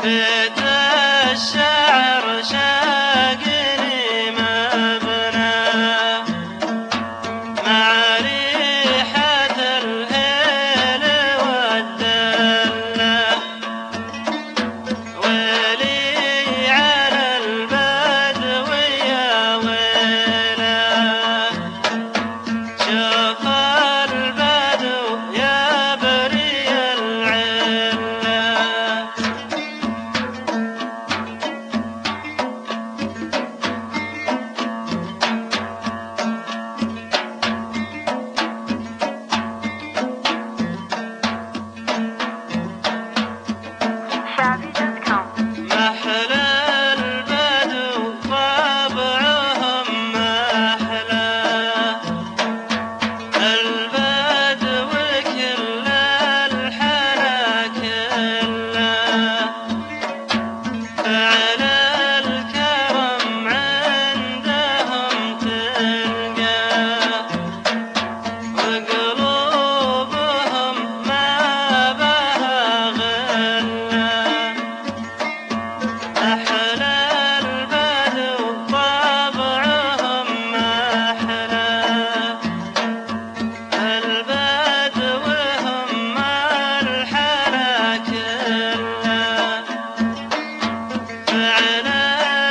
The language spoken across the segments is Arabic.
بيت الشعر شاقني مبنى مع ريحة الهيل والدلة ويلي على البدو يا ويله شوف البدو يا بري العله محلى البدو طبعهم محلى البدو كل الحلا كله فعل الكرم عندهم تلقاه وقلوبهم ما بها غله أحلى البدو طبعهم محلى البدو هم الحلا كله فعل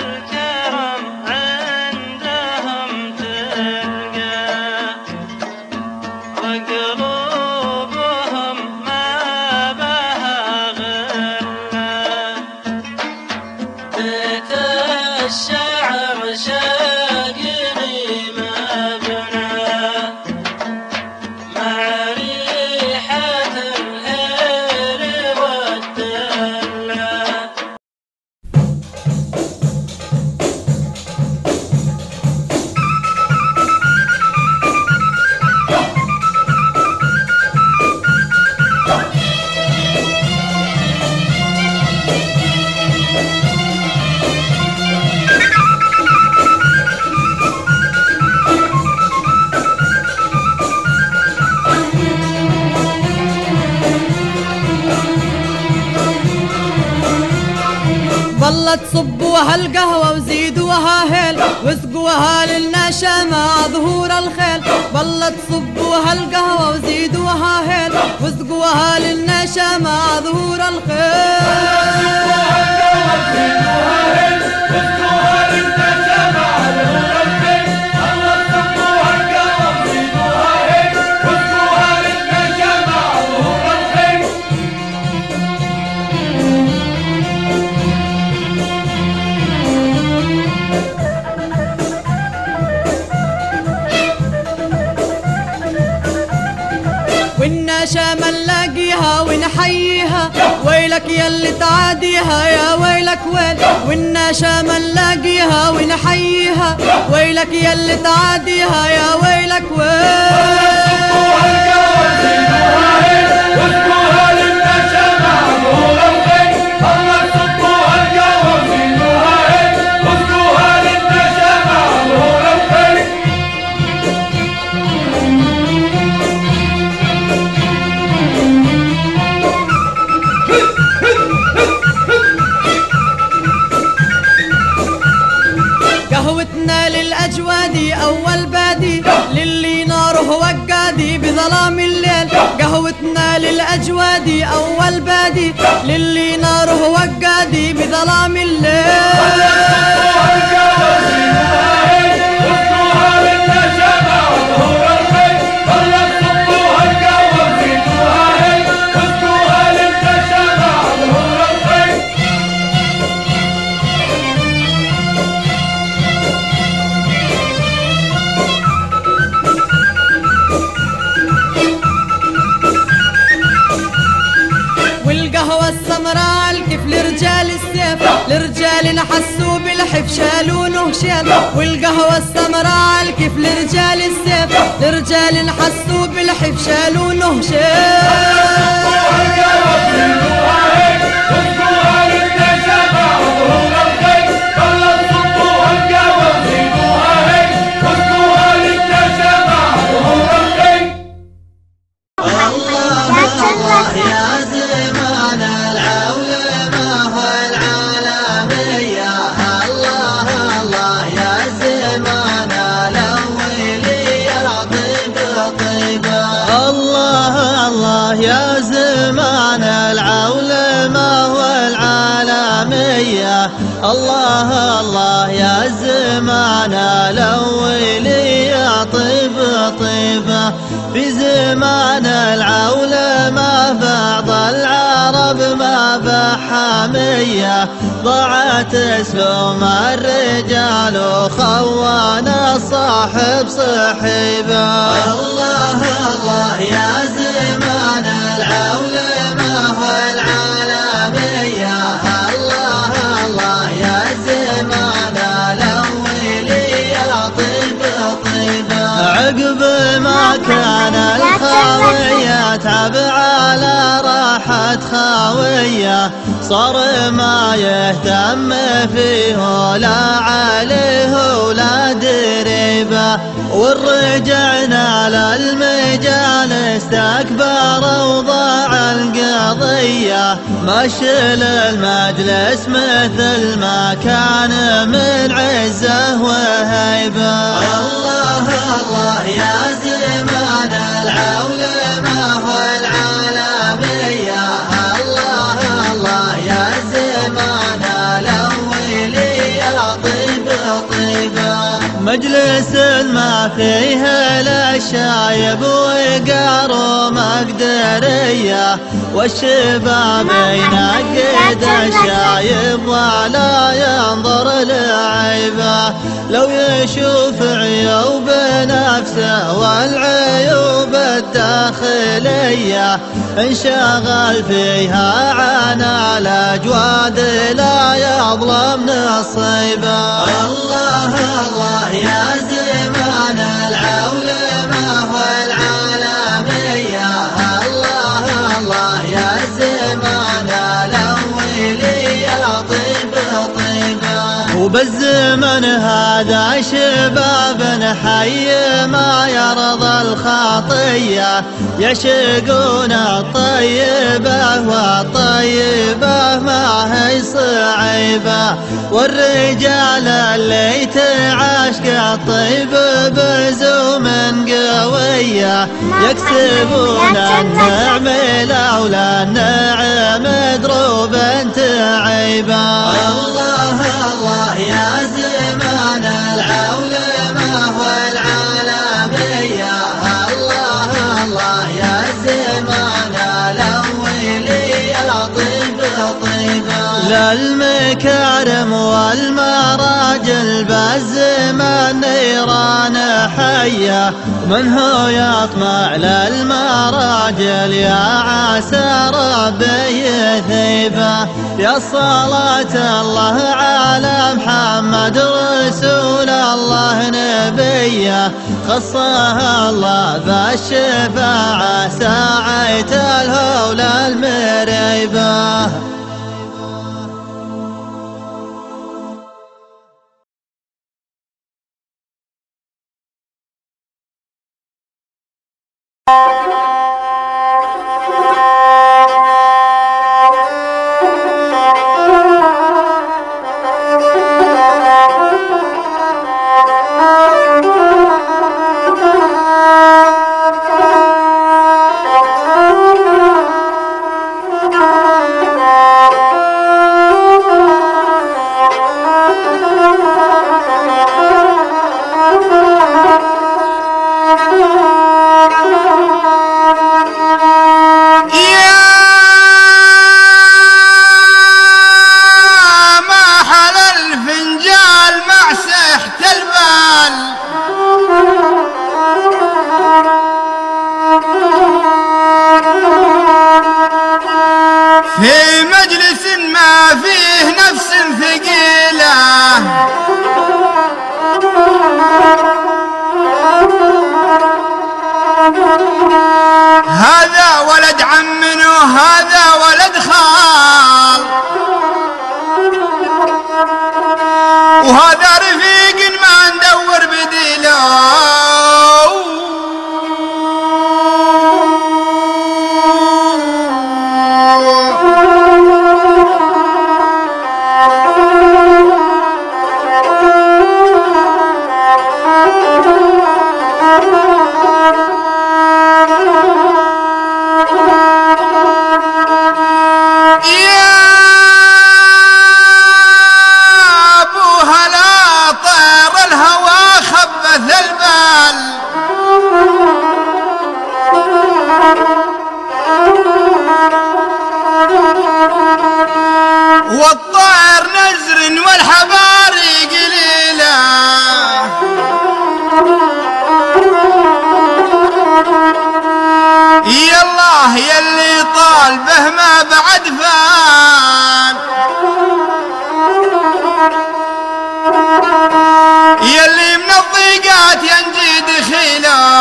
الكرم عندهم تلقاه وقلوبهم ما بها غله بيت الشعر شاقني مبنى مع ريحة الهيل والدلة والله تصبوها القهوة وزيدوها هيل واسقوها للنشا مع ظهور الخيل. والله تصبوها القهوة وزيدوها هيل واسقوها للنشا مع ظهور الخيل. والنشا منلاقيها ونحييها ويلك يلي تعاديها يا ويلك ويل. والنشا منلاقيها ونحييها ويلك يلي تعاديها يا ويلك ويل. قهوتنا للأجوادي أول بادي للي ناره وقادي بظلام الليل. قهوتنا للأجوادي أول بادي للي ناره وقادي بظلام الليل. والقهوة السمراء الكيف لرجال السيف لرجال حسوا بالحف شالونه شيل. والقهوة السمراء الكيف لرجال السيف لرجال حسوا بالحف شالونه شيل. الله يا زمان العولمة الله الله يا زمان الأولي يا طيب طيبة. في زمان العولمة بعض العرب ما بحامية، ضاعت اسهم الرجال وخوانا الصاحب صحيبة. الله الله يا زمان العولمة والعالمية، الله الله يا زمان الأولي يا طيب طيبة. عقب ما كان الخاوية تعب على راحة خاوية، صار ما يهتم فيه لا عليه ولا دريبة. ورجعنا للمجال استكبر وضاع القضية، مشل المجلس مثل ما كان من عزه وهيبة. الله الله يا زمان العولمة والعالمية، الله الله يا زمان الأولي يا طيب طيبة. مجلس ما فيه لا شايب وقار ومقدرية، والشباب ينقد الشايب ولا ينظر لعيبه. لو يشوف عيوب نفسه والعيوب الداخلية، انشغل فيها عن الأجواد لا يظلم نصيبه. الله الله يا زمان العولمة والعالمية، الله الله يا زمان الأولي يا طيب طيبة. وبالزمن هذا شباب حي ما يرضى الخطية، يعشقون الطيبة والطيبة ما هي صعيبة. والرجال اللي تعاشق الطيب بزوم قوية، يكسبون النعم لولا النعم دروب تعيبة. الله الله يا زمان العولمة والعالمية، الله الله يا زمان الأولي يا طيب طيبة. للمكارم والمراجل بالزمان نيران حية، منه يطمع للمراجل يا عسى ربي يثيبه. يا صلاة الله على محمد رسول الله نبيه، خصها الله بالشفاعة ساعة الهول المريبة. هذا ولد عم وهذا ولد خال، وهذا رفيق ما ندور بديله. والحباري قليلة. يا الله يلي طال به ما بعد فان، يلي من الضيقات ينجي دخيله.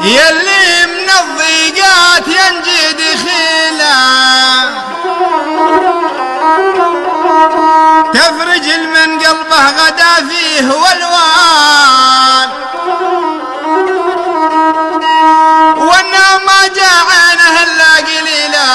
يلي من الضيقات ينجي دخيله، تفرج من قلبه غدا فيه والوان، والنوم ما جاء عينه الا قليله.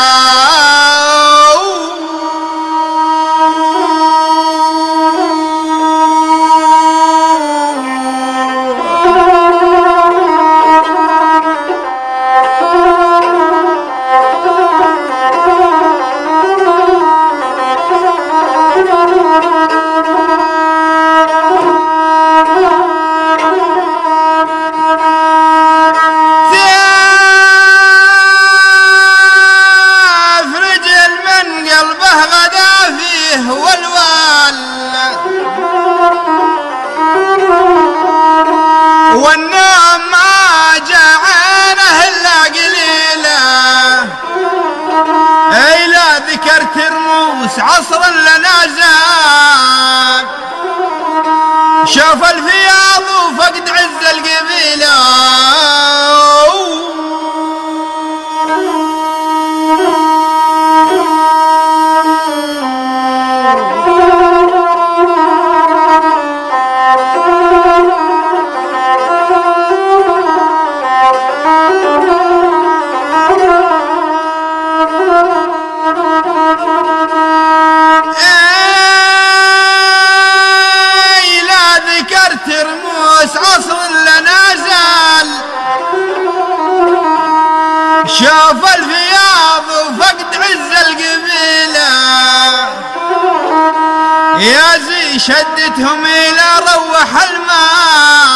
والنوم ما جاء عينه الا قليله. اي لا ذكرت رموس عصر لنا زاد، شوف الفياض وفقد عز القبيله. عصر لنا زال، شوف الفياض وفقد عز القبيله. يا زي شدتهم الى روح الماء،